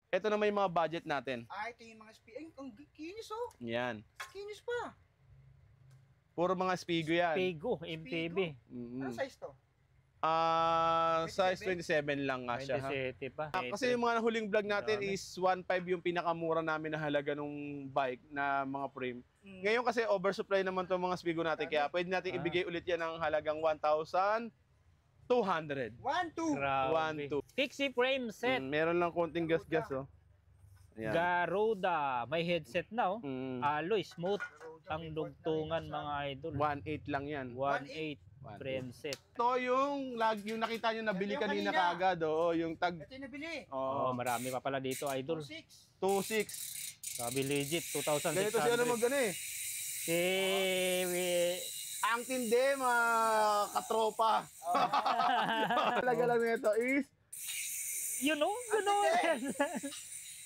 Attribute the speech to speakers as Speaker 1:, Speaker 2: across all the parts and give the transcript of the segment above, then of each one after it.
Speaker 1: Ito naman yung mga budget natin.
Speaker 2: Ito yung mga ang kinis oh.
Speaker 1: Yan.
Speaker 2: Kinis pa.
Speaker 1: Puro mga Spigo yan.
Speaker 3: Spigo, MTB.
Speaker 2: Ano size to?
Speaker 1: Size 27 lang nga siya.
Speaker 3: 27 pa.
Speaker 1: Kasi yung mga huling vlog natin is 1.5 yung pinakamura namin na halaga nung bike na mga frame. Ngayon kasi oversupply naman itong mga Spigo natin, kaya pwede natin ibigay ulit yan ng halagang 1,200.
Speaker 2: 1, 2.
Speaker 3: Grabe.
Speaker 1: 1, 2.
Speaker 3: Fixie frame set.
Speaker 1: Meron lang konting gas-gas oh. Ayan.
Speaker 3: Garuda. May headset na oh.
Speaker 1: Mm,
Speaker 3: Alloy, smooth. Ang dugtungan mga idol.
Speaker 1: 1.8 lang yan.
Speaker 3: 1.8 frame set.
Speaker 1: Ito yung nakita nyo nabili
Speaker 2: Ito yung
Speaker 1: kanina
Speaker 2: kanina.
Speaker 1: kaagad. Oh, yung tag
Speaker 2: Ito yung nabili.
Speaker 3: Oh, marami pa pala dito idol.
Speaker 2: 2.6.
Speaker 1: 2.6.
Speaker 3: Sabi legit, 2,600.
Speaker 1: Ganito siya naman gano'n eh. Ang tindi, mga katropa. Talaga lang nito is
Speaker 3: you know.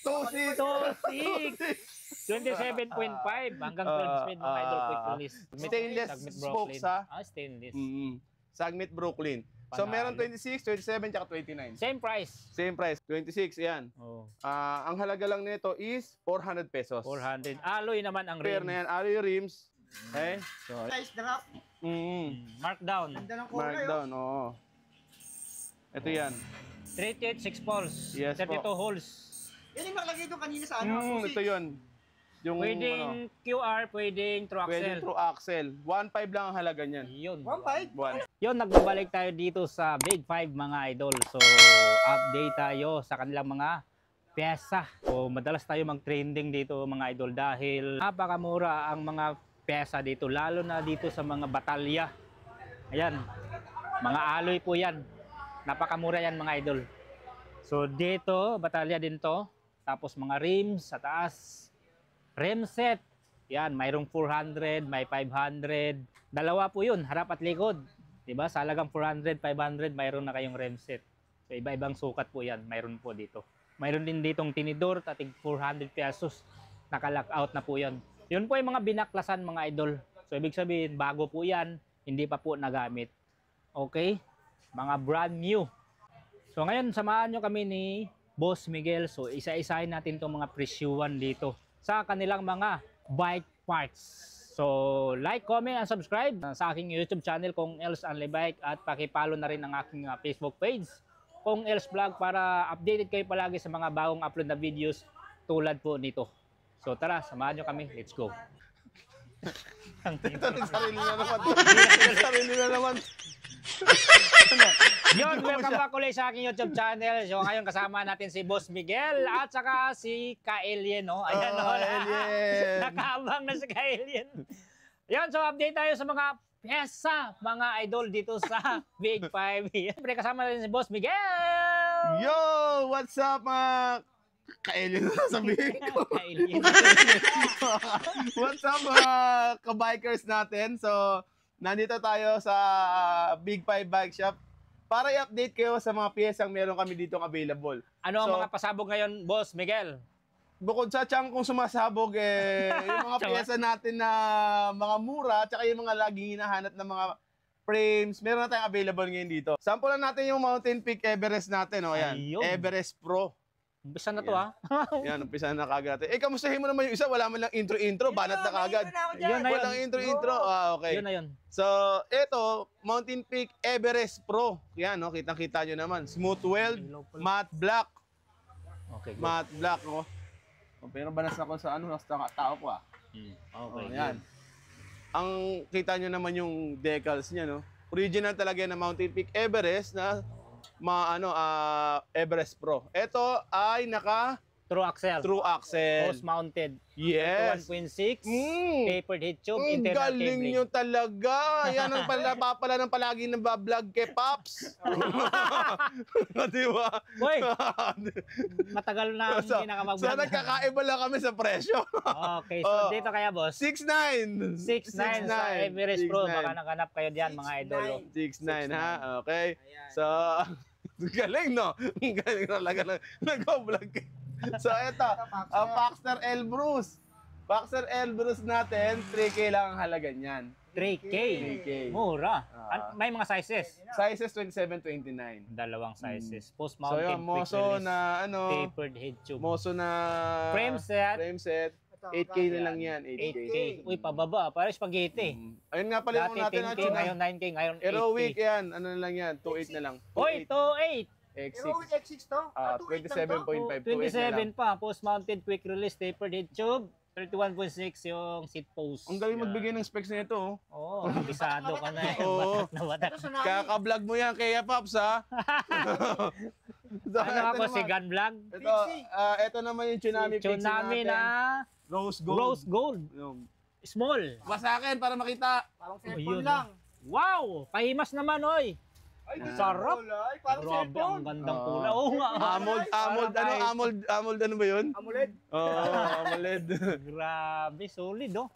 Speaker 1: 2.6.
Speaker 3: 27.5 hanggang 12 speed mga idol, quick release.
Speaker 1: Stainless
Speaker 3: Sagmit
Speaker 1: spokes,
Speaker 3: Brooklyn.
Speaker 1: ha?
Speaker 3: Stainless.
Speaker 1: Sagmit Brooklyn. So
Speaker 3: Panalo.
Speaker 1: meron 26, 27, tsaka 29.
Speaker 3: Same price.
Speaker 1: Same price, 26, yan.
Speaker 3: Oh,
Speaker 1: Ang halaga lang nito is 400 pesos.
Speaker 3: 400. Alloy naman ang
Speaker 1: Pair
Speaker 3: rim.
Speaker 1: na yan, alloy rims. Okay? So,
Speaker 2: Size drop.
Speaker 3: Markdown.
Speaker 2: Ganda ng kulay oh.
Speaker 1: markdown, oo. Ito yan.
Speaker 3: 38 6 poles.
Speaker 1: Yes
Speaker 3: 32
Speaker 1: po.
Speaker 3: holes.
Speaker 2: Yan yung nakalagay doon kanina sa ano. 2.6.
Speaker 1: Ito yun. Yung,
Speaker 3: Pwedeng QR, pwedeng true
Speaker 1: pwedeng
Speaker 3: axle.
Speaker 1: through axle. 1.5 lang ang halaga niyan.
Speaker 3: Yun.
Speaker 2: 1.5.
Speaker 3: Yun, nagbabalik tayo dito sa Big 5 mga idol. So, update tayo sa kanilang mga pyesa. So, madalas tayo mag-trending dito mga idol dahil napakamura ang mga pyesa dito. Lalo na dito sa mga batalya. Ayan, mga alloy po yan. Napakamura yan mga idol. So, dito, batalya din to. Tapos mga rims sa taas. Rim set. Yan, mayroong 400, may 500. Dalawa po yun, harap at likod. Diba? Sa halagang 400, 500, mayroon na kayong rim set. So, iba-ibang sukat po yan. Mayroon po dito. Mayroon din ditong tinidor, tatig 400 pesos. Naka-lock out na po yan. Yun po yung mga binaklasan mga idol. So, ibig sabihin, bago po yan. Hindi pa po nagamit. Okay? Mga brand new. So, ngayon, samahan nyo kami ni Boss Miguel. So, isa-isahin natin itong mga presyuan dito sa kanilang mga bike parts. So, like, comment, and subscribe sa aking YouTube channel kung Els Only Bike at pakipollow na rin ang aking Facebook page kung Els Vlog para updated kayo palagi sa mga bagong upload na videos tulad po nito. So, tara, samahan nyo kami. Let's go.
Speaker 1: Ito, nagsarili na naman. Nagsarili na naman.
Speaker 3: Yun, welcome back ulit sa aking YouTube channel. So, ngayon kasama natin si Boss Miguel at saka si Ka-Alien, no? Ayan, no?
Speaker 1: Alien.
Speaker 3: Nakaabang na si Ka-Alien. Yan, so update tayo sa mga pyesa, mga idol dito sa Big 5. Siyempre, kasama natin si Boss Miguel!
Speaker 1: Yo! What's up, mga ka-alien na sabihin ko?
Speaker 3: Ka-Alien.
Speaker 1: What's up, mga kabikers natin? So, nandito tayo sa Big 5 Bike Shop para i-update kayo sa mga piyesang meron kami ditong available.
Speaker 3: Ano ang
Speaker 1: So,
Speaker 3: mga pasabog ngayon, Boss Miguel?
Speaker 1: Bukod sa tiyang kung sumasabog, yung mga piyesa natin na mga mura, tsaka yung mga laging hinahanap na mga frames, meron na tayong available ngayon dito. Sample lang natin yung Mountain Peak Everest natin, oh, ayan.
Speaker 3: Ayun.
Speaker 1: Everest Pro.
Speaker 3: Umpisa na to,
Speaker 1: Yan.
Speaker 3: ha?
Speaker 1: Yan, umpisa na kagad natin. kamustahin mo naman yung isa? Wala man lang intro-intro, banat na kagad.
Speaker 3: Yun na yun.
Speaker 1: Walang intro-intro. Okay.
Speaker 3: Yun na yun.
Speaker 1: So, ito, Mountain Peak Everest Pro. Yan, no? Kitang-kita nyo naman. Smooth weld, matte black.
Speaker 3: Okay, good.
Speaker 1: Matte black, no? Pero banas ako sa ano, sa tao ko, ah.
Speaker 3: Okay,
Speaker 1: Yan. Ang kita nyo naman yung decals niya, no? Original talaga yan na Mountain Peak Everest na Everest Pro. Ito ay naka
Speaker 3: True axle.
Speaker 1: true axle.
Speaker 3: Post mounted.
Speaker 1: Yes.
Speaker 3: 1.6. Tapered head tube.
Speaker 1: Ang
Speaker 3: Internal
Speaker 1: galing
Speaker 3: cabling.
Speaker 1: nyo talaga. Yan ang pala ng palagi nabablog kay Pops. Di ba?
Speaker 3: Boy, matagal na
Speaker 1: So,
Speaker 3: hindi naka-vlog.
Speaker 1: so nagkakaiba lang kami sa presyo.
Speaker 3: Okay, so dito kaya boss.
Speaker 1: 6'9".
Speaker 3: 6'9 sa Everest Pro.
Speaker 1: 6'9".
Speaker 3: Baka naghanap kayo diyan mga idol.
Speaker 1: 6'9", ha? Okay. So, galing, no? Galing talaga na nag-vlog. So, ito, ang Paxter Elbrus. Paxter Elbrus natin, 3K lang ang halaga niyan.
Speaker 3: 3K.
Speaker 1: 3K.
Speaker 3: Mura.
Speaker 1: Ah.
Speaker 3: May mga sizes.
Speaker 1: Sizes 27-29.
Speaker 3: Dalawang sizes.
Speaker 1: So
Speaker 3: Post-mounted,
Speaker 1: yun,
Speaker 3: quick
Speaker 1: Moso
Speaker 3: release,
Speaker 1: na ano,
Speaker 3: tapered head tube.
Speaker 1: Moso na
Speaker 3: Frame set.
Speaker 1: frame set.
Speaker 2: Ito,
Speaker 1: 8K na lang yan, 8K.
Speaker 3: 8K. Uy, pababa. Parang spaghetti.
Speaker 1: Ayun nga pala yung
Speaker 3: Dati
Speaker 1: natin.
Speaker 3: 10K, ngayon 9K, ngayon 8K.
Speaker 1: Aerowick yan, ano na lang yan, 2.8 na lang.
Speaker 3: Uy, 2.8.
Speaker 1: X6.
Speaker 2: Pero with X6 to?
Speaker 1: Ah, 27.5, 2.8 na lang.
Speaker 3: 27 pa. Post-mounted, quick release, tapered head tube. 31.6 yung seat post.
Speaker 1: Ang galing magbigay ng specs nito. Oh.
Speaker 3: Oo, bisado ka na eh.
Speaker 1: Oo.
Speaker 3: Batak na batak.
Speaker 2: Ito tsunami.
Speaker 1: Kaka-vlog mo yan kaya Pops ha.
Speaker 3: Ano ako, si Gun Vlog?
Speaker 1: Ito, ito naman yung Tsunami Pixie
Speaker 3: Tsunami
Speaker 1: natin.
Speaker 3: na
Speaker 1: Rose Gold.
Speaker 3: rose gold.
Speaker 1: Yung,
Speaker 3: Small.
Speaker 1: basa akin para makita.
Speaker 2: Parang
Speaker 3: yun,
Speaker 2: cellphone lang.
Speaker 3: Wow! Pahimas naman, oy.
Speaker 2: Ay, di
Speaker 3: Sarap.
Speaker 2: kulay. Parang
Speaker 3: Grabe, ang
Speaker 2: cellphone.
Speaker 3: gandang
Speaker 1: Oo.
Speaker 3: kulay. Oo nga.
Speaker 1: Amold ano ba yun?
Speaker 2: AMOLED.
Speaker 1: Oo, AMOLED.
Speaker 3: Grabe, solid, oh.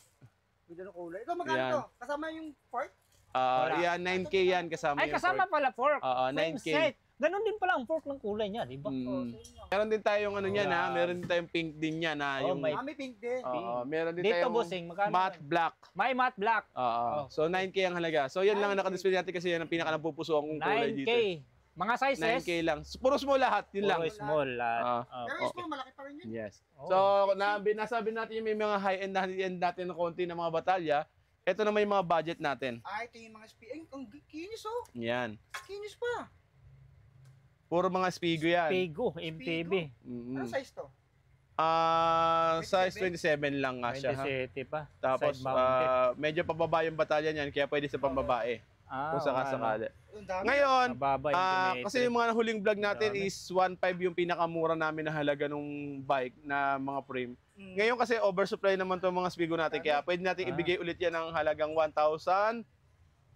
Speaker 2: Ganda ng kulay. Ito, magkano
Speaker 1: Yan.
Speaker 2: to? Kasama yung fork?
Speaker 3: Wala.
Speaker 1: Yan, 9K yan kasama
Speaker 3: Ay,
Speaker 1: yung
Speaker 3: kasama
Speaker 1: fork.
Speaker 3: pala fork.
Speaker 1: Oo,
Speaker 3: Frame
Speaker 1: 9K.
Speaker 3: set. Ganon din pala ang fork ng kulay niya, di ba?
Speaker 1: Meron din tayong ano niyan ha,
Speaker 3: Wow.
Speaker 1: meron din tayong pink din yan ha.
Speaker 3: Oh,
Speaker 1: Yung,
Speaker 3: may-
Speaker 2: Kami pink din.
Speaker 1: meron din
Speaker 3: Dito,
Speaker 1: tayong
Speaker 3: bossing, magkano?
Speaker 1: matte black.
Speaker 3: May matte black.
Speaker 1: Oo.
Speaker 3: Oh.
Speaker 1: So 9K ang halaga. So yan lang ang nakadisplay natin kasi yan ang pinaka napupuso kong kulay
Speaker 3: 9K.
Speaker 1: dito.
Speaker 3: Mga sizes?
Speaker 1: 9K lang. Puro small lahat, yun lang.
Speaker 3: Puro small.
Speaker 2: Pero
Speaker 1: Oh.
Speaker 2: is mo, malaki pa rin yun.
Speaker 1: Yes.
Speaker 3: Oh.
Speaker 1: So, nasabi natin yung may mga high-end natin na konti ng mga batalya. Ito na may mga budget natin.
Speaker 2: Ay, ito yung mga Ay, ang kinis oh.
Speaker 1: Yan.
Speaker 2: Kinis pa.
Speaker 1: Puro mga Spigo yan.
Speaker 3: Pego, MTB.
Speaker 2: Ano size to?
Speaker 1: Size 27 lang nga siya. Ha?
Speaker 3: 27 pa.
Speaker 1: Tapos,
Speaker 3: Side mounted.
Speaker 1: medyo pababa yung batalya niyan, kaya pwede sa pambabae. Kung sakasakali.
Speaker 2: Ang dami.
Speaker 1: Ngayon,
Speaker 3: Mababa yung diameter.
Speaker 1: kasi yung mga huling vlog natin
Speaker 3: Dami.
Speaker 1: is 1.5 yung pinakamura namin na halaga nung bike na mga frame. Ngayon kasi oversupply naman to mga Spigo natin, kaya pwede natin ibigay ulit yan ng halagang 1,200.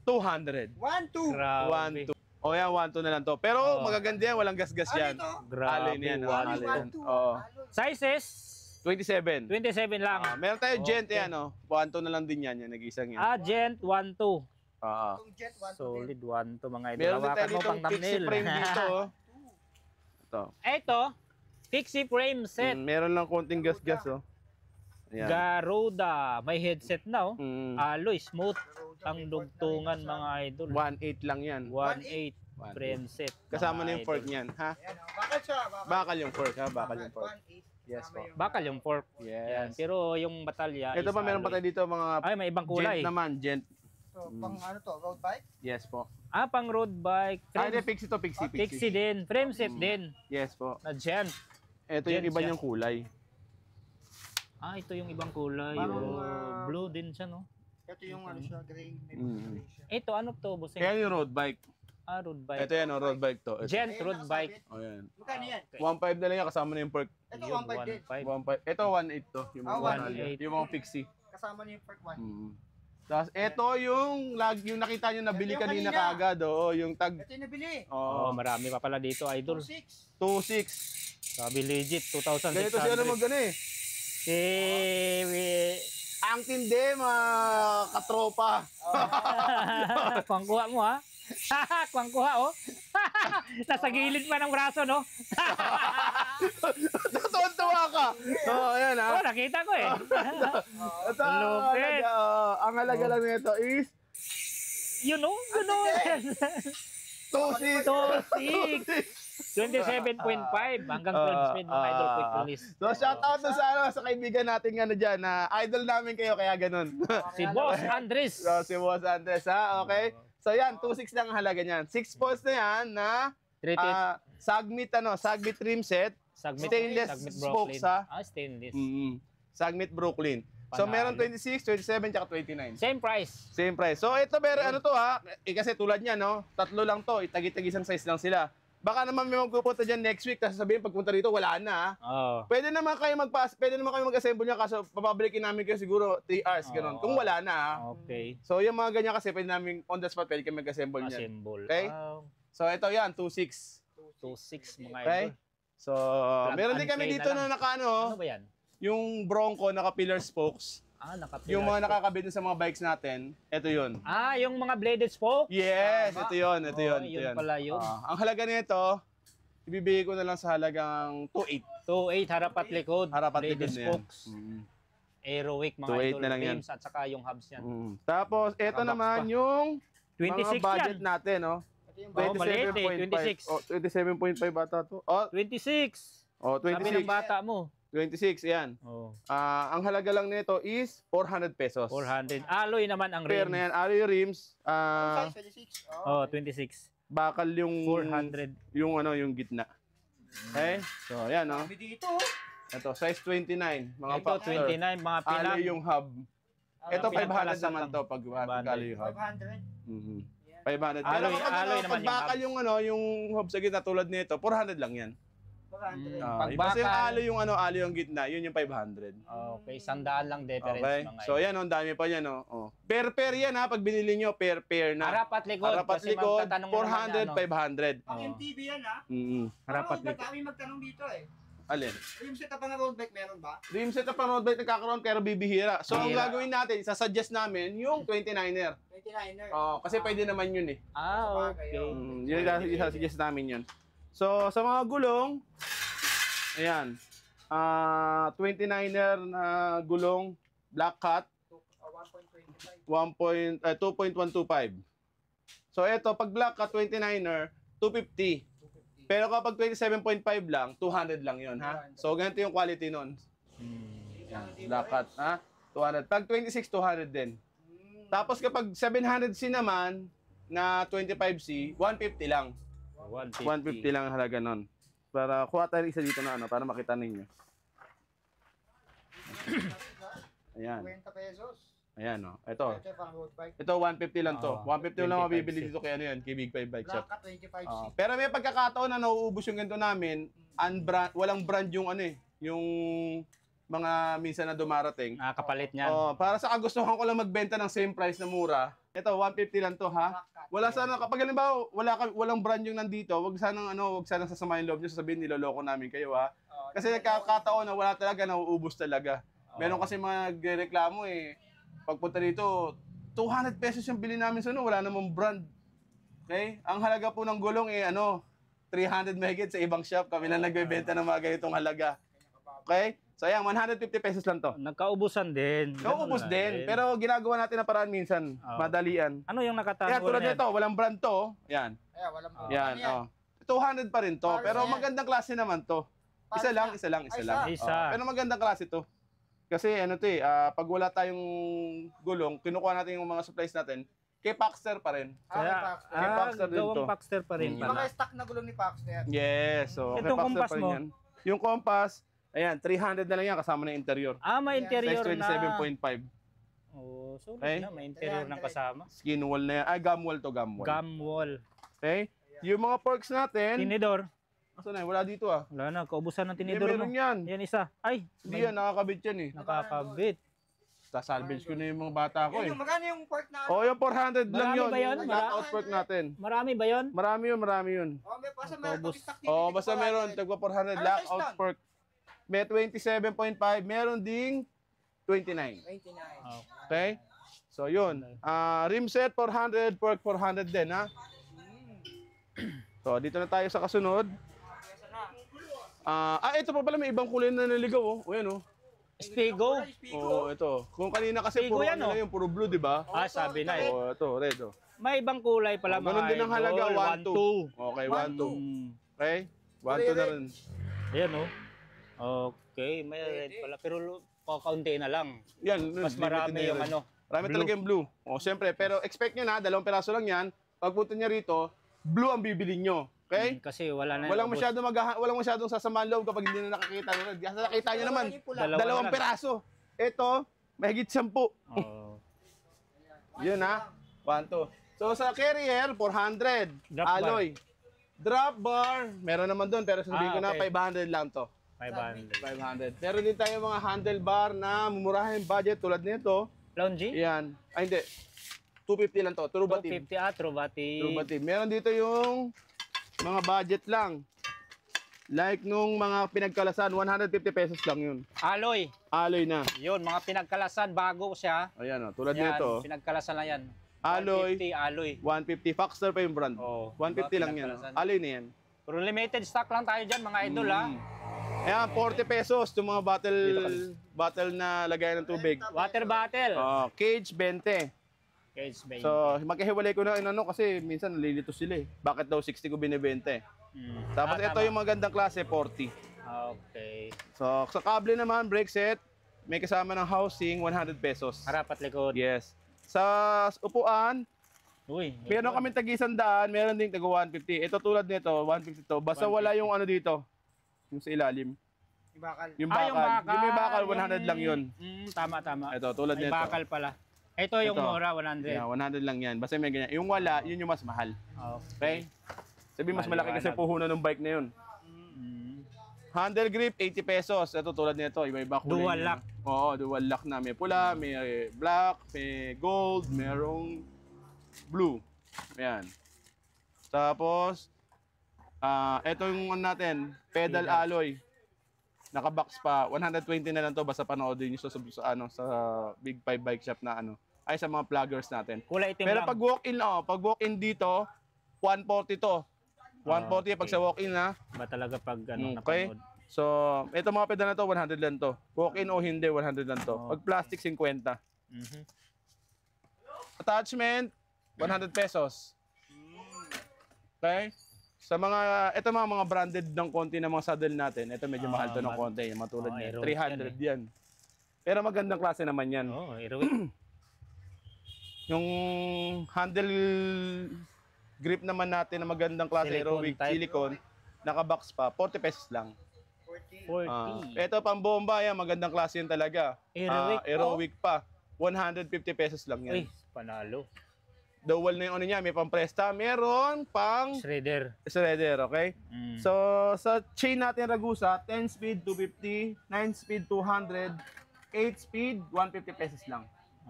Speaker 2: 1, 2.
Speaker 3: Grabe.
Speaker 1: 1, 2. O yan, 1, 2 na lang to. Pero
Speaker 3: Oh.
Speaker 1: magaganda yan, walang gasgas
Speaker 2: Ano
Speaker 1: yan.
Speaker 2: ito?
Speaker 3: Grabe.
Speaker 1: Alloy na yan,
Speaker 3: one,
Speaker 1: alloy.
Speaker 3: two.
Speaker 2: 1, 2.
Speaker 1: Oo.
Speaker 3: Sizes?
Speaker 1: 27.
Speaker 3: 27 lang.
Speaker 1: Meron tayo gent,
Speaker 3: Okay.
Speaker 1: yan o. 1, 2 na lang din yan, nag-isang yan.
Speaker 3: Agent 1-2.
Speaker 2: Itong jet 1, 2 din.
Speaker 3: Solid 1-2 mga idol.
Speaker 1: Meron din tayo
Speaker 3: Hawakan mo
Speaker 1: dito
Speaker 3: pang
Speaker 1: pixie
Speaker 3: thumbnail.
Speaker 1: frame dito. Oh. Ito.
Speaker 3: Ito, Pixie frame set.
Speaker 1: Meron lang konting gas-gas oh. Yan.
Speaker 3: Garuda. May headset na, oh.
Speaker 1: Mm.
Speaker 3: Alloy, smooth. Ang dugtungan mga idol.
Speaker 1: 1.8 lang yan.
Speaker 3: 1.8 frame set.
Speaker 1: Kasama
Speaker 3: mga
Speaker 1: na yung fork
Speaker 3: idol.
Speaker 1: niyan, ha?
Speaker 2: Ayan, oh. Bakal siya.
Speaker 1: Bakal yung fork, ha? Bakal yung fork.
Speaker 2: 1.8.
Speaker 1: Yes po.
Speaker 3: Bakal yung fork.
Speaker 1: Yes.
Speaker 3: Yan. Pero yung batalya
Speaker 1: Ito
Speaker 3: is
Speaker 1: pa meron pa
Speaker 3: alloy.
Speaker 1: tayo dito mga
Speaker 3: Ay, may ibang kulay.
Speaker 1: gent naman, gent.
Speaker 2: So, pang ano to, road bike?
Speaker 1: Yes po.
Speaker 3: Pang road bike.
Speaker 1: Ay,
Speaker 3: Frame,
Speaker 1: hindi, pixie to, pixie.
Speaker 3: Pixie din. Frame set din.
Speaker 1: Yes po.
Speaker 3: Na gent.
Speaker 1: Ito yung
Speaker 3: Gent
Speaker 1: iba
Speaker 3: siya.
Speaker 1: niyang kulay.
Speaker 3: Ito yung ibang kulay.
Speaker 2: Parang,
Speaker 3: Blue din siya, no?
Speaker 2: Ito yung ano siya, gray. May
Speaker 1: Mm.
Speaker 2: gray siya.
Speaker 3: Ito, ano to, bossing?
Speaker 1: Kaya yung road bike.
Speaker 3: Road bike.
Speaker 1: Ito yan, road bike to. Ito.
Speaker 3: Gent road bike.
Speaker 1: Oh, yan.
Speaker 2: Magkano yan?
Speaker 1: 1.5 na lang yan, kasama na yung fork.
Speaker 2: Ito,
Speaker 3: Yun,
Speaker 2: 1.5 din.
Speaker 3: 1.5.
Speaker 1: 1.5. Ito, 1.8 to. Yung mga
Speaker 3: 1.8.
Speaker 1: Yung mga pixie.
Speaker 2: Kasama niyo yung fork 1.
Speaker 1: Tapos, ito yung nakita nyo nabili
Speaker 2: Ito yung
Speaker 1: kanina
Speaker 2: kanina.
Speaker 1: kaagad. Oo, yung tag
Speaker 2: Ito yung nabili.
Speaker 3: Marami pa pala dito, idol.
Speaker 2: 2.6.
Speaker 1: 2.6.
Speaker 3: Sabi legit, 2,600.
Speaker 1: Ganito siya naman gano'n eh. Ang tindi, mga katropa.
Speaker 3: Kuwang-kuha mo, ha? Kuwang-kuha, oh. Nasa gilid pa ng braso, no?
Speaker 1: Natutuwa ka. Oo, ayan ha.
Speaker 3: Nakita ko, eh.
Speaker 1: Ito,
Speaker 3: Lupit.
Speaker 1: ang halaga lang nito is
Speaker 3: Yun, oh. Yun, oh.
Speaker 1: 2.6.
Speaker 3: 2.6. 27.5 hanggang 12 speed, mga idol, quick release.
Speaker 1: So, shoutout na sa kaibigan natin nga na dyan, na idol namin kayo, kaya ganun.
Speaker 3: Si Boss Andres.
Speaker 1: So, si Boss Andres, ha? Okay? So, yan, 2.6 lang ang halaga niyan. 6 poles na yan na
Speaker 3: Treated.
Speaker 1: Sagmit trim set. Stainless spokes, ha?
Speaker 3: Stainless.
Speaker 1: Sagmit Brooklyn. So,
Speaker 3: Panalo.
Speaker 1: meron 26, 27, tsaka 29.
Speaker 3: Same price.
Speaker 1: Same price. So, ito, pero ano to, ha? Kasi tulad niya, no? Tatlo lang to. Itagi-tagisang size lang sila. Baka naman may magpupunta dyan next week, tapos sabihin pagpunta rito, wala na.
Speaker 3: Oh.
Speaker 1: Pwede naman kayo mag-assemble niya, kaso papabalikin namin kayo siguro 3 hours, ganun. Kung wala na.
Speaker 3: Okay.
Speaker 1: So, yung mga ganyan kasi, pwede namin on the spot, pwede kayo mag-assemble niyan.
Speaker 3: Assemble.
Speaker 1: Okay? So, ito yan, 2.6.
Speaker 3: 2.6 mga
Speaker 1: Okay?
Speaker 3: idol.
Speaker 1: So, meron din kami
Speaker 3: and play
Speaker 1: dito
Speaker 3: na
Speaker 1: na naka-ano,
Speaker 3: Ano ba yan?
Speaker 1: yung Bronco, naka-pillar spokes.
Speaker 3: Naka-pillar.
Speaker 1: Yung mga nakakabit sa mga bikes natin, ito yun.
Speaker 3: Yung mga bladed spoke?
Speaker 1: Yes, ito yun, ito yun.
Speaker 3: Yun pala yun.
Speaker 1: Ang halaga nito, ibibigay ko na lang sa halagang 2.8.
Speaker 3: 2.8 harap at likod.
Speaker 1: Harap at
Speaker 3: Bladed
Speaker 1: likod na yan.
Speaker 3: spokes. Aerowick mga
Speaker 1: 2.8
Speaker 3: idol,
Speaker 1: na lang yan.
Speaker 3: rims at saka yung hubs yan.
Speaker 1: Tapos, ito
Speaker 3: Nakabox
Speaker 1: naman
Speaker 3: pa.
Speaker 1: yung
Speaker 3: 26
Speaker 1: mga budget
Speaker 3: yan.
Speaker 1: natin, no?
Speaker 2: Ito yung
Speaker 3: Oh, maliit eh, 26.
Speaker 1: 27.5 bata to. Oh,
Speaker 3: 26.
Speaker 1: oh,
Speaker 3: Sabi
Speaker 1: 26.
Speaker 3: ng bata mo.
Speaker 1: 26, yan.
Speaker 3: Oh,
Speaker 1: Ang halaga lang nito is 400 pesos.
Speaker 3: 400. Alloy naman ang
Speaker 1: Pair
Speaker 3: rim.
Speaker 1: na yan. Alloy rims.
Speaker 2: size 26.
Speaker 3: Oh, 26.
Speaker 1: Bakal yung
Speaker 3: 400.
Speaker 1: yung ano, yung gitna. Okay? So, ayan, no?
Speaker 2: Kami dito.
Speaker 1: Ito, size 29. Mga
Speaker 3: Ito,
Speaker 1: factor.
Speaker 3: 29. Mga pinag.
Speaker 1: Alloy yung hub. Ito, 500
Speaker 3: pinagkalasan
Speaker 1: naman
Speaker 3: lang.
Speaker 1: to pag alloy yung hub.
Speaker 2: 500.
Speaker 1: Mhm. 500. Pero
Speaker 3: Alloy-
Speaker 1: kapag
Speaker 3: alloy
Speaker 1: ano,
Speaker 3: naman
Speaker 1: pag
Speaker 3: yung
Speaker 1: bakal
Speaker 3: hub.
Speaker 1: yung ano, yung hub sa gitna tulad nito, 400 lang yan.
Speaker 2: 400.
Speaker 3: Pag
Speaker 1: Basta yung
Speaker 3: bakal-
Speaker 1: alloy yung ano, alloy yung gitna, yun yung 500.
Speaker 3: Okay, 100 lang difference
Speaker 1: Okay.
Speaker 3: mga
Speaker 1: So yan, ang dami pa yan, no. Oh. Pair yan ha, pag binili nyo, pair na.
Speaker 3: Harap at likod.
Speaker 1: Harap at
Speaker 3: kasi
Speaker 1: likod,
Speaker 3: magtatanong
Speaker 1: 400,
Speaker 3: naman yan,
Speaker 1: 500.
Speaker 2: Pang
Speaker 3: Oo.
Speaker 2: MTB yan ha.
Speaker 3: Harap at likod.
Speaker 2: Kami magtanong dito eh.
Speaker 1: Alin?
Speaker 2: Yung setup ng road bike meron ba?
Speaker 1: Dream setup ang road bike nagkakaroon pero bibihira. So ang
Speaker 3: Bihira.
Speaker 1: gagawin natin, sasuggest namin yung 29er.
Speaker 2: 29er.
Speaker 1: Kasi pwede naman yun eh.
Speaker 3: Okay.
Speaker 1: Yun yung isasuggest namin yun. So sa mga gulong, ayan. 29er na gulong, black cut, 2.125. So ito, pag black cut 29er, 250. Pero kapag 27.5 lang, 200 lang yun, ha? So ganito yung quality nun. Black cut, ha? 200. Pag 26, 200 din. Tapos kapag 700C naman, na 25C, 150 lang. 150 lang ang halaga nun. Para kuha tayo isa dito na ano, para makita ninyo. Ayan.
Speaker 2: 20 pesos.
Speaker 1: Ayan, no. Ito.
Speaker 2: Ito pang road bike.
Speaker 1: Ito, 150 lang to. 150 lang
Speaker 3: 25C.
Speaker 1: mabibili dito kay ano yan, kay Big 5 Bike Shop.
Speaker 2: Black at 25C.
Speaker 1: Pero may pagkakataon na nauubos yung ganito namin, walang brand yung ano eh, yung mga minsan na dumarating.
Speaker 3: Kapalit niyan.
Speaker 1: Para sa kagustuhan ko lang magbenta ng same price na mura. Ito, 150 lang to, ha? Wala sana, kapag halimbawa, walang brand yung nandito, wag sanang sasamahin loob nyo, sasabihin niloloko namin kayo, ha? Kasi nagkakataon na wala talaga, nauubos talaga. Meron kasi mga nagreklamo eh, pagpunta dito, 200 pesos yung bili namin sa wala namang brand. Okay? Ang halaga po ng gulong eh, 300 megahit sa ibang shop. Kami lang nagbebenta ng mga ganitong halaga. Okay? So ayan, 150 pesos lang to.
Speaker 3: Nagkaubusan din.
Speaker 1: Naubos
Speaker 3: Ganun
Speaker 1: din, pero ginagawa natin na paraan minsan, madalian.
Speaker 3: ano yung nakatago
Speaker 1: Kaya tulad
Speaker 3: na yan?
Speaker 1: nito, walang brand to. Yan.
Speaker 2: Ayan, walang
Speaker 1: Yan, 200 pa rin to,
Speaker 2: Pares
Speaker 1: pero
Speaker 2: yan.
Speaker 1: magandang klase naman to. Isa lang.
Speaker 3: Isa.
Speaker 1: Pero magandang klase to. Kasi pag wala tayong gulong, kinukuha natin yung mga supplies natin, kay Paxter pa rin. Kay Paxter din to.
Speaker 3: gawang Paxter pa rin
Speaker 2: Yung
Speaker 3: pala.
Speaker 2: mga stock na gulong ni Pax na yan.
Speaker 1: Yes, so kay
Speaker 3: Itong
Speaker 1: Paxter
Speaker 3: compass
Speaker 1: pa rin
Speaker 3: mo?
Speaker 1: yan. Yung compass, ayan, 300 na lang yan kasama na interior.
Speaker 3: May interior
Speaker 1: Size
Speaker 3: na.
Speaker 1: 27.5.
Speaker 3: Oh, so
Speaker 1: Okay.
Speaker 3: na, may interior ng kasama.
Speaker 1: Skin wall na yan. Gum wall to, gum wall.
Speaker 3: Gum wall.
Speaker 1: Okay? Yung mga forks natin,
Speaker 3: Tinidor.
Speaker 1: asan na? Wala dito ah.
Speaker 3: Wala na, kaubusan ng
Speaker 1: Hindi,
Speaker 3: tinidor mo.
Speaker 1: meron yan.
Speaker 3: Yan isa. Ay,
Speaker 1: Hindi yan, nakakabit yan eh.
Speaker 3: nakakabit.
Speaker 1: Sasalvage ko na yung mga bata ko eh.
Speaker 2: Yung magkano yung pork na
Speaker 1: Oh, yung 400 lang
Speaker 3: Marami
Speaker 1: yun.
Speaker 3: ba yun?
Speaker 1: Yung knockout fork natin.
Speaker 3: Marami ba yon?
Speaker 1: Marami yun.
Speaker 2: May basta meron
Speaker 3: Paubos.
Speaker 2: kami stock dito.
Speaker 1: Oh, basta meron. Tagpa 400
Speaker 2: Ano size
Speaker 1: lockout
Speaker 2: nun?
Speaker 1: fork. May 27.5. Meron ding 29.
Speaker 2: 29.
Speaker 1: Okay? So, yun. Rim set 400, fork 400 din, ha? So, dito na tayo sa kasunod. Ito pa pala, may ibang kulay na naligaw, oh. O, yan, oh.
Speaker 3: Spigo.
Speaker 1: Oh, ito. Kung kanina kasi
Speaker 3: Spigo
Speaker 1: puro
Speaker 3: yan,
Speaker 1: ano
Speaker 3: oh.
Speaker 1: yung puro blue, di ba?
Speaker 3: Sabi na eh.
Speaker 1: Oh, ito, red, oh.
Speaker 3: May ibang kulay pala
Speaker 1: Ganun din ang halaga, 1-2.
Speaker 3: 1-2.
Speaker 1: Okay, 1-2.
Speaker 3: 1-2.
Speaker 1: Okay? 1-2 na rin.
Speaker 3: Ayan oh. Okay, may red pala. Pero kaunti na lang.
Speaker 1: Yan,
Speaker 3: Mas
Speaker 1: limited
Speaker 3: marami
Speaker 1: na
Speaker 3: yung
Speaker 1: yan.
Speaker 3: blue.
Speaker 1: Marami talaga yung blue. O, siyempre. Pero expect nyo na, 2 peraso lang yan. Pagpunta niya rito, blue ang bibili nyo. Okay?
Speaker 3: Kasi wala na.
Speaker 1: Walang masyadong sasamaan loob kapag hindi na nakakita nyo. Kasi nakita nyo naman,
Speaker 3: Dalawa
Speaker 1: 2
Speaker 3: na lang.
Speaker 1: peraso. Ito, mahigit 10.
Speaker 3: Oh.
Speaker 1: Yun ha. 1-2. So sa carrier, 400.
Speaker 3: Drop
Speaker 1: alloy. Drop bar, meron naman doon. Pero sabihin ko na,
Speaker 3: okay.
Speaker 1: 500 lang to.
Speaker 3: 500.
Speaker 1: 500. Meron din tayo mga handlebar na mumurahin budget tulad nito.
Speaker 3: Lounge?
Speaker 1: Yan. Ay, hindi. 250 lang to. Trubative.
Speaker 3: 250 Trubative.
Speaker 1: Trubative. Meron dito yung mga budget lang. Like nung mga pinagkalasan, 150 pesos lang yun.
Speaker 3: Alloy.
Speaker 1: Alloy na.
Speaker 3: Yun, mga pinagkalasan, bago siya.
Speaker 1: Ayan o, tulad
Speaker 3: Yan,
Speaker 1: nito.
Speaker 3: pinagkalasan na yan.
Speaker 1: Alloy.
Speaker 3: 150 alloy.
Speaker 1: 150. Foxter pa yung brand.
Speaker 3: Oh,
Speaker 1: 150 lang yan.
Speaker 3: pinagkalasan.
Speaker 1: Alloy na yan.
Speaker 3: Pero limited stock lang tayo dyan, mga idol ha.
Speaker 1: Ayan, 40 pesos itong mga bottle na lagayan ng tubig.
Speaker 3: Water bottle.
Speaker 1: Cage, 20.
Speaker 3: Cage bay.
Speaker 1: So, magkahiwalay ko na inano kasi minsan nalilito sila eh. Bakit daw 60 ko binibente? Tapos ito yung magandang klase, 40.
Speaker 3: Okay.
Speaker 1: So, sa kable naman, brake set, may kasama ng housing, 100 pesos.
Speaker 3: Harap at likod.
Speaker 1: Yes. Sa upuan,
Speaker 3: Uy.
Speaker 1: meron kami tag-100, meron ding tag 150. Ito tulad nito, 150 to. Basta wala yung ano dito, yung sa ilalim.
Speaker 2: Yung bakal.
Speaker 1: Yung
Speaker 3: Ah,
Speaker 1: bakal. Yung may bakal,
Speaker 3: yung-
Speaker 1: 100 lang yun.
Speaker 3: Tama.
Speaker 1: Ito, tulad
Speaker 3: May
Speaker 1: nito.
Speaker 3: bakal pala. Ito yung
Speaker 1: Ito.
Speaker 3: mura, 100.
Speaker 1: Yeah, 100 lang yan. Basta may ganyan. Yung wala, yun yung mas mahal. Okay? Sabi mas malaki kasi puhunan ng bike na yun.
Speaker 3: Mm.
Speaker 1: Handle grip, 80 pesos. Ito tulad nito, iba-iba kulay.
Speaker 3: Dual
Speaker 1: niya.
Speaker 3: lock.
Speaker 1: Oo, dual lock na. May pula, may black, may gold, merong blue. Ayan. Tapos, ito yung ano natin, pedal alloy. Naka-box pa. 120 na lang to basta panoodin nyo sa Big 5 Bike Shop na ay sa mga pluggers natin.
Speaker 3: Kulay itim
Speaker 1: Pero
Speaker 3: lang.
Speaker 1: pag walk-in dito, 140 to. 140 pag sa walk-in na.
Speaker 3: Ba talaga pag
Speaker 1: Okay.
Speaker 3: napanood?
Speaker 1: So, ito mga pedal na to, 100 lang to. Walk-in o hindi, 100 lang to. Pag plastic, 50.
Speaker 3: Mhm.
Speaker 1: Attachment, 100 pesos. Okay? Sa ito mga branded ng konti ng mga saddle natin. Ito medyo mahal to ng konti. Yung matulad niya.
Speaker 3: Aerowick
Speaker 1: 300 yan. Pero magandang klase naman yan.
Speaker 3: Oh, Aerowick.
Speaker 1: Yung handle grip naman natin na magandang klase,
Speaker 3: Silicone
Speaker 1: Aerowick,
Speaker 3: type.
Speaker 1: silicone, naka-box pa, 40 pesos lang.
Speaker 3: 40.
Speaker 1: Ito pambomba yan, magandang klase yan talaga.
Speaker 3: Aerowick,
Speaker 1: Aerowick pa, 150 pesos lang yan.
Speaker 3: Uy, panalo.
Speaker 1: Dual na yung ano niya, may pampresta, meron pang
Speaker 3: Shredder.
Speaker 1: shredder, okay?
Speaker 3: Mm.
Speaker 1: So, sa chain natin Ragusa, 10 speed, 250, 9 speed, 200, 8 speed, 150 pesos lang.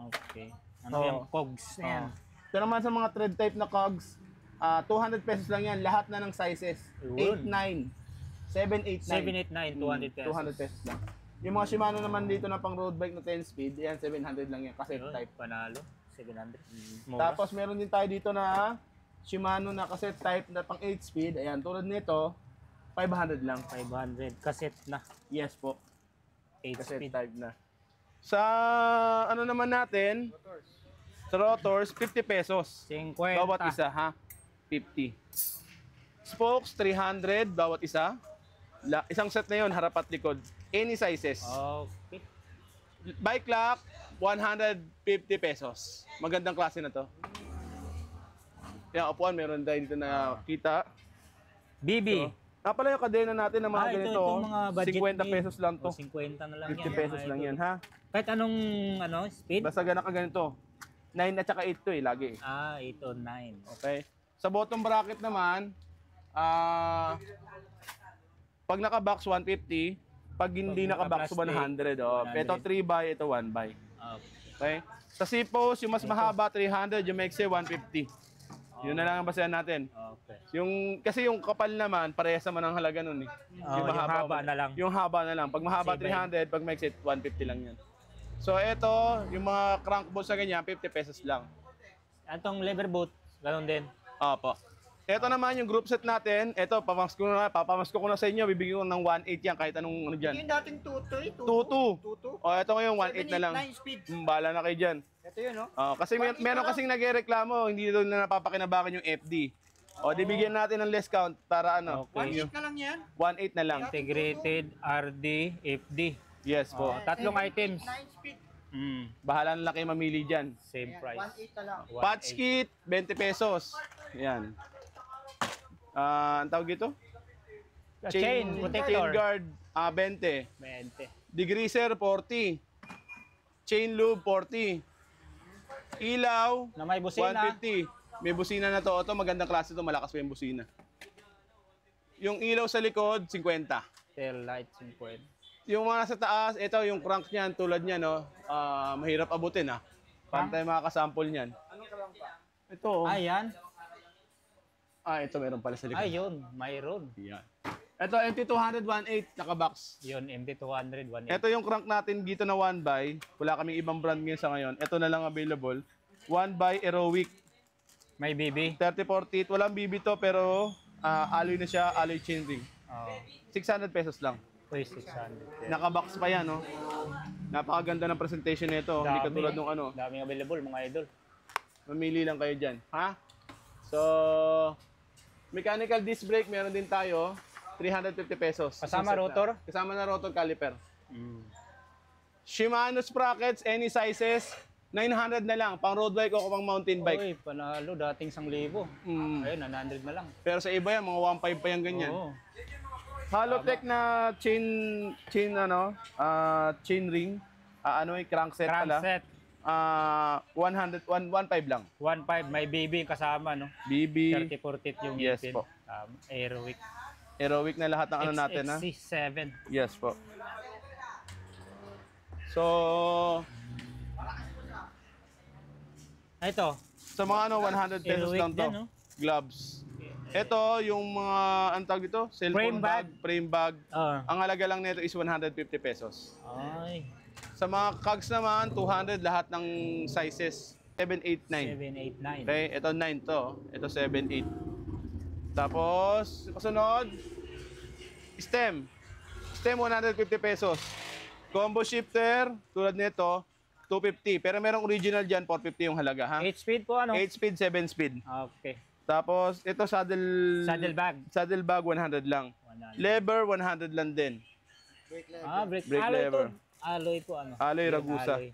Speaker 3: Okay. Ano
Speaker 1: Oo.
Speaker 3: yung cogs na yan?
Speaker 1: Ito naman sa mga thread type na cogs, 200 pesos lang yan, lahat na ng sizes.
Speaker 3: Yun.
Speaker 1: 8, 9, 7, 8, 9.
Speaker 3: 789, 200 pesos.
Speaker 1: 200 pesos lang. Yung mga Shimano naman dito na pang road bike na 10 speed, yan 700 lang yan, cassette
Speaker 3: Yun,
Speaker 1: type.
Speaker 3: panalo. 700. Mura.
Speaker 1: Tapos meron din tayo dito na Shimano na cassette type na pang 8 speed. Ayan, tulad nito, 500 lang.
Speaker 3: 500. Cassette na.
Speaker 1: Yes po,
Speaker 3: 8
Speaker 1: cassette
Speaker 3: speed.
Speaker 1: type na. Sa ano naman natin, sa rotors, 50 pesos.
Speaker 3: 50.
Speaker 1: Bawat isa, ha? 50. Spokes, 300 bawat isa. Isang set na yun, harap at likod. Any sizes.
Speaker 3: Okay.
Speaker 1: Bike lock, 150 pesos. Magandang klase na to. Yung upuan, meron tayo dito na kita.
Speaker 3: BB.
Speaker 1: Pala yung kadena natin na mga ganito.
Speaker 3: itong mga budget
Speaker 1: 50
Speaker 3: meal.
Speaker 1: pesos lang to.
Speaker 3: 50 na lang
Speaker 1: 50
Speaker 3: yan.
Speaker 1: pesos
Speaker 3: mga
Speaker 1: lang
Speaker 3: idol.
Speaker 1: yan, ha?
Speaker 3: Kahit anong speed?
Speaker 1: Basta ganun ka ganito. 9 at saka 8 to eh, lagi.
Speaker 3: 8 o 9.
Speaker 1: Okay? Sa bottom bracket naman, pag naka-box 150, pag hindi
Speaker 3: Pag
Speaker 1: naka-box
Speaker 3: naka-plastic,
Speaker 1: 100. Oh.
Speaker 3: 100.
Speaker 1: Ito 3 by, ito 1 by.
Speaker 3: Okay.
Speaker 1: Okay? Sa C-post, yung mas mahaba 300, yung maiksi 150. Yun na lang ang basehan natin.
Speaker 3: Okay.
Speaker 1: Kasi yung kapal naman, parehas naman ang halaga nun eh.
Speaker 3: Yung haba na lang.
Speaker 1: Yung haba na lang. Pag mahaba
Speaker 3: Same
Speaker 1: 300, pag maiksi 150 lang yan. So ito, yung mga crank bolts na ganyan, 50 pesos lang.
Speaker 3: Atong lever boot, ganun din.
Speaker 1: Opo. Ito naman yung group set natin. Ito, papamasko ko na sa inyo. Bibigyan ko ng 1.8 yan kahit anong ano dyan.
Speaker 2: Yung dating 2.2
Speaker 1: 2.2. O, ito ngayon 1.8 na lang.
Speaker 2: 9 speed.
Speaker 1: Bala na kayo dyan.
Speaker 2: Ito yun, no?
Speaker 1: Kasi meron kasing nagreklamo, hindi doon na napapakinabangan yung FD. O, di bigyan natin ng less count para ano.
Speaker 3: Okay.
Speaker 2: 1.8 na lang yan.
Speaker 1: 1.8 na lang.
Speaker 3: Integrated RD, FD.
Speaker 1: Yes po.
Speaker 3: Tatlong items.
Speaker 2: 9 speed.
Speaker 1: Bahala na lang kayo mamili dyan.
Speaker 3: Same
Speaker 2: Ayan,
Speaker 3: price.
Speaker 2: 1.8 na lang.
Speaker 1: Patch kit, 20 pesos. Yan. Ang tawag ito?
Speaker 3: Chain protector.
Speaker 1: Chain guard, 20.
Speaker 3: 20.
Speaker 1: Degreaser, 40. Chain lube, 40. Ilaw,
Speaker 3: Na may busina.
Speaker 1: 150. May busina na to. Ito, magandang klase to. Malakas pa yung busina. Yung ilaw sa likod, 50.
Speaker 3: Tail light, 50.
Speaker 1: Yung mga nasa taas, ito yung crank niyan, tulad niyan, no? Mahirap abutin, ha? Paano tayo makakasample niyan? Ito, oh.
Speaker 3: Ayan.
Speaker 1: Ito meron pala sa likod.
Speaker 3: Ayun, mayroon.
Speaker 1: Yan. Ito, MT200 1.8, naka-box.
Speaker 3: Yun, MT200, 1.8.
Speaker 1: Ito yung crank natin dito na 1x. Wala kaming ibang brand ngayon sa ngayon. Ito na lang available. 1x Aerowick.
Speaker 3: May BB.
Speaker 1: 30-40 teeth. Walang BB to pero alloy na siya, alloy chainring.
Speaker 3: Oh.
Speaker 1: 600 pesos lang.
Speaker 3: Uy, 600.
Speaker 1: Naka-box pa yan, no? Napakaganda ng presentation nito. Hindi katulad nung ano.
Speaker 3: Daming available, mga idol.
Speaker 1: Mamili lang kayo dyan. Ha? So, mechanical disc brake, meron din tayo. 350 pesos.
Speaker 3: Kasama
Speaker 1: Isang set
Speaker 3: rotor?
Speaker 1: na. Kasama na rotor caliper. Shimano sprockets, any sizes. 900 na lang. Pang road bike o pang mountain bike.
Speaker 3: Uy, panalo. Dating 1,000. Ayun, 900 na lang.
Speaker 1: Pero sa iba yan, mga 1.5 pa yan ganyan.
Speaker 3: Oo.
Speaker 1: Halotech na chain ring. Crankset pala.
Speaker 3: Crankset.
Speaker 1: 1.5 lang.
Speaker 3: 1.5. May BB kasama, no?
Speaker 1: BB.
Speaker 3: 30-40 yung
Speaker 1: Yes
Speaker 3: ipin.
Speaker 1: po.
Speaker 3: Aerowick.
Speaker 1: Aerowick na lahat ng ano natin, ha?
Speaker 3: XC7.
Speaker 1: Yes po. So,
Speaker 3: Ito.
Speaker 1: sa mga 100 pesos
Speaker 3: Aerowick
Speaker 1: lang to.
Speaker 3: din, no?
Speaker 1: Gloves. Ito, yung mga, anong tawag dito? Cellphone
Speaker 3: Frame bag.
Speaker 1: frame bag.
Speaker 3: Oh.
Speaker 1: Ang halaga lang nito is 150 pesos.
Speaker 3: Ay.
Speaker 1: Sa mga cogs naman, 200 lahat ng sizes. 7, 8, 9.
Speaker 3: 7, 8, 9.
Speaker 1: Okay, ito 9 to. Ito 7, 8. Tapos, kasunod, stem. Stem 150 pesos. Combo shifter, tulad nito, 250. Pero merong original dyan, 450 yung halaga, ha?
Speaker 3: 8 speed po, ano?
Speaker 1: 8 speed, 7 speed.
Speaker 3: Okay.
Speaker 1: Tapos, ito
Speaker 3: Saddle bag.
Speaker 1: Saddle bag, 100 lang.
Speaker 3: 100.
Speaker 1: Lever, 100 lang din.
Speaker 3: Brake
Speaker 1: Brake
Speaker 3: alloy
Speaker 1: lever.
Speaker 3: to. Alloy po, ano?
Speaker 1: Alloy
Speaker 3: Yung
Speaker 1: Ragusa.
Speaker 3: alloy.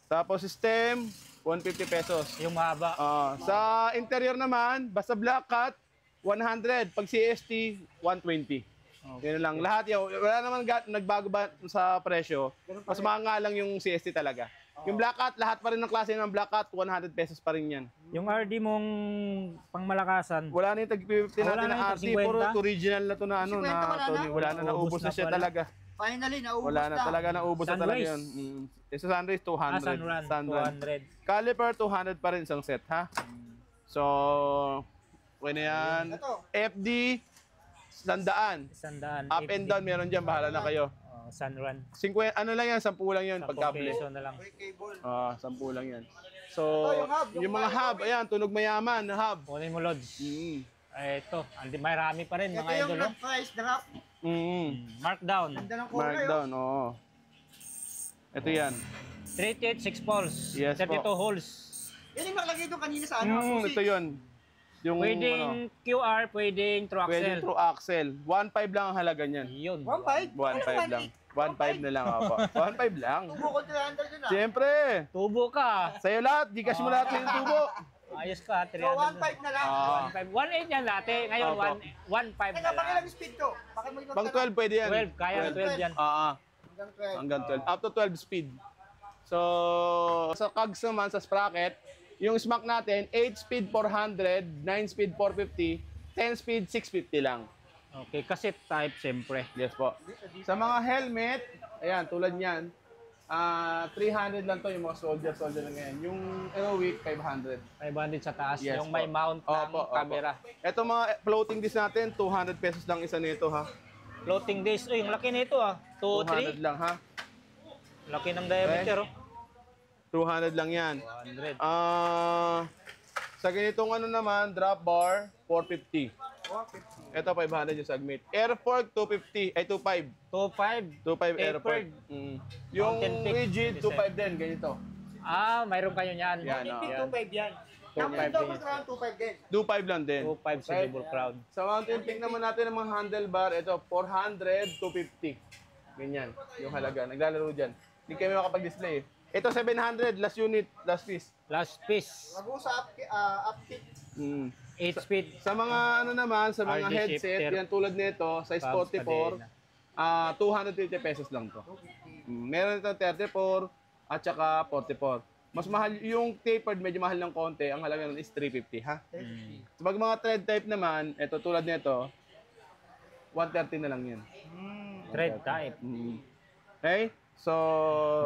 Speaker 1: Tapos, stem, 150 pesos.
Speaker 3: Yung mahaba.
Speaker 1: Sa interior naman, basta black cut, 100. Pag CST, 120.
Speaker 3: Okay.
Speaker 1: Yun lang. Lahat yun. Wala naman nagbago ba sa presyo. Mas mahanga lang yung CST talaga. Yung black cut, lahat pa rin ng klase ng black cut, 100 pesos pa rin yan.
Speaker 3: Yung RD mong pangmalakasan.
Speaker 1: Wala na yung tag-50 natin
Speaker 3: Wala na
Speaker 1: na
Speaker 3: yung
Speaker 1: RC.
Speaker 3: tag-50?
Speaker 1: Puro original na to na ano.
Speaker 2: 50
Speaker 1: Na,
Speaker 2: wala
Speaker 1: Tony.
Speaker 2: na?
Speaker 1: Wala na, naubos
Speaker 3: Naubos
Speaker 1: na
Speaker 3: na
Speaker 1: siya
Speaker 3: pala.
Speaker 1: talaga.
Speaker 2: Finally, naubos
Speaker 1: Wala na talaga, naubos na talaga
Speaker 3: Sunrise.
Speaker 1: yun. Sa Sunrise, 200.
Speaker 3: Sunrun,
Speaker 1: Sunrun.
Speaker 3: 200.
Speaker 1: Caliper, 200 pa rin isang set, ha? So, okay na yan.
Speaker 2: Ito.
Speaker 1: FD, 100.
Speaker 3: 100.
Speaker 1: Up and down, meron dyan. Bahala na kayo.
Speaker 3: Sunrun.
Speaker 1: 50, ano lang yan, 10 lang yun.
Speaker 3: 10
Speaker 1: Pagkable.
Speaker 3: peso na lang.
Speaker 2: May cable.
Speaker 1: 10 lang yan. So,
Speaker 2: Ito, yung hub, yung
Speaker 1: yung mga hub, ayan, tunog mayaman na hub.
Speaker 3: Kunin mo, Lods.
Speaker 1: Mm.
Speaker 3: Ito, marami pa rin,
Speaker 2: Ito
Speaker 3: mga
Speaker 2: yung
Speaker 3: idol. No?
Speaker 2: price na half.
Speaker 3: Markdown.
Speaker 2: Ganda ng kulay.
Speaker 1: Markdown, oo. Ito yan.
Speaker 3: 38 6 poles.
Speaker 1: Yes
Speaker 3: 32
Speaker 1: po.
Speaker 3: holes.
Speaker 2: Yan yung nakalagay doon kanina sa ano. susi.
Speaker 1: Ito yun. Yung,
Speaker 3: Pwedeng QR, pwedeng true
Speaker 1: pwedeng
Speaker 3: axle.
Speaker 1: through axle. 1.5 lang ang halaga niyan.
Speaker 3: Yun.
Speaker 2: 1.5?
Speaker 1: 1.5 lang. 1.5 na lang ako. 1.5 lang.
Speaker 2: Tubo ko 300 dun ah.
Speaker 1: Siyempre.
Speaker 3: Tubo ka.
Speaker 1: Sa'yo lahat. Di kasi mo lahat yung tubo.
Speaker 3: Ayos ka,
Speaker 2: So
Speaker 3: 300.
Speaker 2: 1.5 na lang.
Speaker 3: 1.8 yan dati. Ngayon,
Speaker 1: Opo.
Speaker 3: 1.5
Speaker 2: Teka,
Speaker 3: na
Speaker 2: pang
Speaker 3: lang.
Speaker 2: ilang speed to? Bakit mo ito?
Speaker 1: Pang 12 pwede yan.
Speaker 3: 12, kaya 12 yan.
Speaker 2: Hanggang 12.
Speaker 1: Hanggang 12. Up to 12 speed. So, sa cogs naman, sa sprocket, yung smack natin, 8 speed 400, 9 speed 450, 10 speed 650 lang.
Speaker 3: Okay, cassette type, siyempre.
Speaker 1: Yes po. Sa mga helmet, ayan, tulad niyan, 300 lang to yung mga soldier lang ngayon. Yung Aerowick, 500.
Speaker 3: 500 sa taas.
Speaker 1: Yes
Speaker 3: yung
Speaker 1: po.
Speaker 3: may mount ng
Speaker 1: Opo, opo.
Speaker 3: camera.
Speaker 1: Ito mga floating disc natin, 200 pesos lang isa nito ha.
Speaker 3: Floating disc. Uy, yung laki nito ah.
Speaker 1: 200
Speaker 3: 2, 3.
Speaker 1: lang ha.
Speaker 3: Laki ng diameter oh.
Speaker 1: 200 lang yan.
Speaker 3: 100.
Speaker 1: Sa ganitong ano naman, drop bar, 450.
Speaker 2: 150.
Speaker 1: Ito 500 yung submit. Air fork 250, ay 25.
Speaker 3: 2.5.
Speaker 1: 25 air fork.
Speaker 3: Tapered.
Speaker 1: Yung
Speaker 3: Mountain peak,
Speaker 1: rigid 25 din, ganito.
Speaker 3: Mayroon kayo niyan.
Speaker 1: Yan,
Speaker 2: Yung
Speaker 1: Yan.
Speaker 2: 2.5 yan.
Speaker 3: 2.5
Speaker 2: Yung
Speaker 3: din
Speaker 2: double
Speaker 3: yan.
Speaker 2: crown, 2.5 din.
Speaker 1: 25 lang din.
Speaker 3: 2.5 silver crown.
Speaker 1: Sa mountain peak naman natin ng mga handlebar, ito 400, 250. Ganyan, yung halaga. Naglalaro dyan. Hindi kami makapag-display. Ito 700, last unit, last piece.
Speaker 3: Last piece.
Speaker 2: Ragusa uptick.
Speaker 3: 8 speed.
Speaker 1: Sa mga ano naman, sa mga
Speaker 3: RD
Speaker 1: headset,
Speaker 3: shifter.
Speaker 1: yan tulad nito, size
Speaker 3: Bounce
Speaker 1: 44,
Speaker 3: cadena.
Speaker 1: 250 pesos lang to. Meron ito 34 at saka 44. Mas mahal, yung tapered medyo mahal ng konti, ang halaga nun is 350 ha. So pag mga thread type naman, ito tulad nito, 130 na lang yan.
Speaker 3: Thread type.
Speaker 1: Okay? So,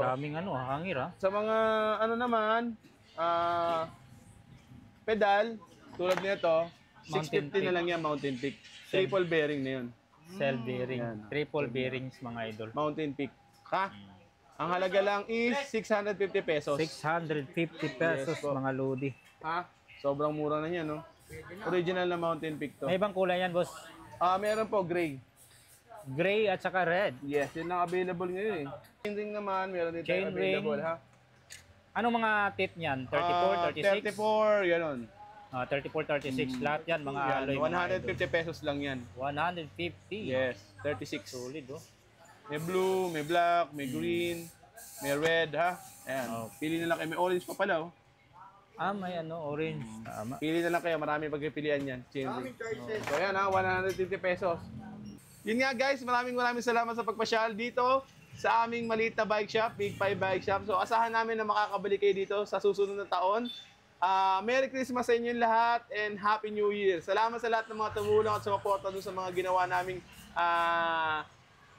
Speaker 3: Daming ano, hangir ah.
Speaker 1: sa mga ano naman, pedal, tulad nito,
Speaker 3: Mountain
Speaker 1: 650 na lang yan, Mountain Peak. Triple bearing na yun.
Speaker 3: Cell bearing.
Speaker 1: Yan.
Speaker 3: Triple bearings mga idol.
Speaker 1: Mountain Peak. Ha? Ang halaga lang is 650 pesos.
Speaker 3: 650 pesos
Speaker 1: Yes po.
Speaker 3: mga lodi.
Speaker 1: Ha? Sobrang mura na yan, no? Original na Mountain Peak to.
Speaker 3: May ibang kulay yan, boss.
Speaker 1: Meron po, gray.
Speaker 3: gray at saka red.
Speaker 1: Yes, yun ang available ngayon eh. Chain ring naman, meron din
Speaker 3: Chain
Speaker 1: tayo available
Speaker 3: ring.
Speaker 1: ha.
Speaker 3: Anong mga teeth niyan? 34, 36?
Speaker 1: 34, gano'n.
Speaker 3: 34, 36. Lahat yan, mga
Speaker 1: Yan,
Speaker 3: alloy. mga
Speaker 1: 150 pesos lang yan.
Speaker 3: idol. 150.
Speaker 1: Yes, 36.
Speaker 3: Solid, oh.
Speaker 1: May blue, may black, may green, may red ha. Ayan,
Speaker 3: Oh.
Speaker 1: pili na lang kayo. May orange pa pala oh.
Speaker 3: May orange. Tama.
Speaker 1: Pili na lang kayo, marami pagpipilian yan. Chain ring.
Speaker 2: Maraming choices.
Speaker 1: So yan ha, 150 pesos. Yun nga guys, maraming salamat sa pagpasyal dito sa aming maliit na bike shop, Big 5 Bike Shop. So asahan namin na makakabalik kayo dito sa susunod na taon. Merry Christmas sa inyong lahat and Happy New Year. Salamat sa lahat ng mga tumulong at sumuporta dun sa mga ginawa naming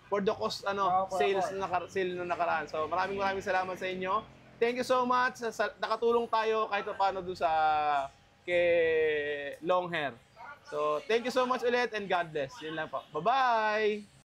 Speaker 1: for the cost sales na nakaraan. So maraming salamat sa inyo. Thank you so much. Nakatulong tayo kahit paano dun sa kay Long Hair. So thank you so much ulit and God bless. Yun lang po. Bye-bye!